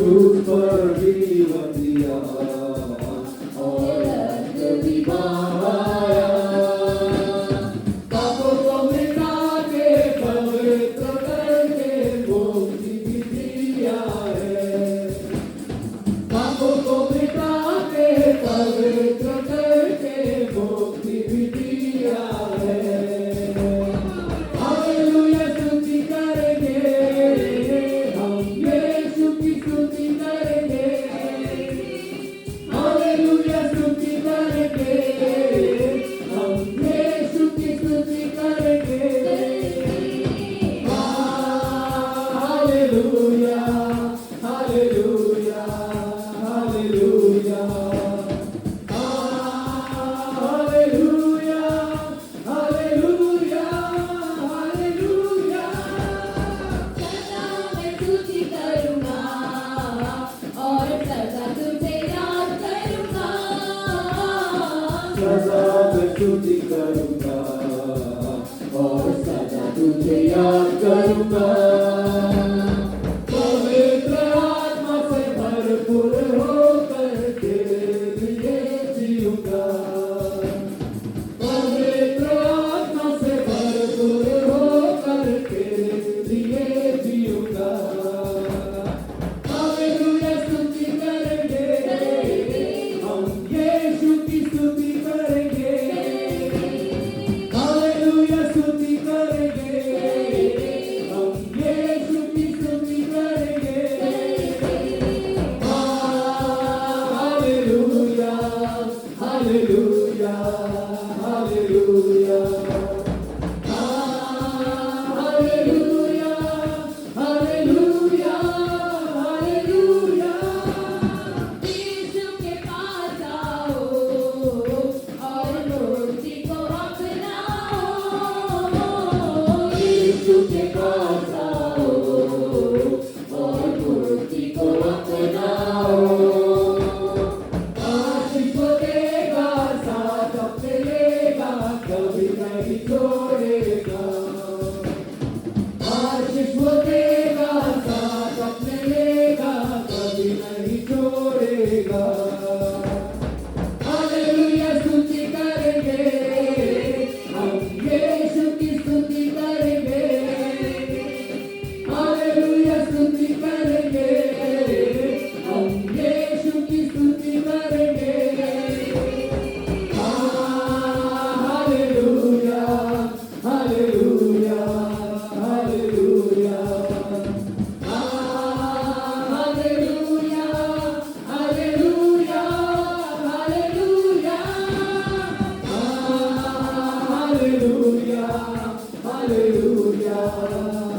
क्रूस पर जीवन दिया और रक्त भी बहाया। पापों को मिटा के पवित्र करके मुक्ति भी दिया है। पापों को मिटा के पवित्र करके मुक्ति भी दिया है। हालेलुया स्तुति करेंगे हम यीशु की स्तुति करेंगे। हालेलुया स्तुति करेंगे हम यीशु की स्तुति करेंगे। Hallelujah hallelujah hallelujah hallelujah hallelujah hallelujah. सदा मैं स्तुति करूँगा और सदा तुझे याद करूँगा। सदा मैं स्तुति करूँगा और सदा तुझे याद करूँगा। पवित्र आत्मा से भरपूर होकर तेरे लिए जीऊँगा। पवित्र आत्मा से भरपूर होकर तेरे लिए जीऊँगा। हालेलुया स्तुति करेंगे हम यीशु की स्तुति करेंगे। हालेलुया स्तुति करेंगे हम यीशु की स्तुति करेंगे। Hallelujah hallelujah hallelujah hallelujah hallelujah hallelujah. Yeshu के पास आओ और मूर्ति को अपनाओ। यीशु के पास आओ और मूर्ति को अपनाओ। आशीष वो देगा साथ अपने लेगा कभी नहीं छोड़ेगा। आशीष वो देगा साथ अपने लेगा कभी नहीं छोड़ेगा। हालेलुया स्तुति करेंगे हम यीशु की स्तुति करेंगे। हालेलुया स्तुति करेंगे हम यीशु की स्तुति करेंगे। Hallelujah hallelujah hallelujah hallelujah hallelujah hallelujah hallelujah hallelujah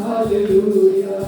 hallelujah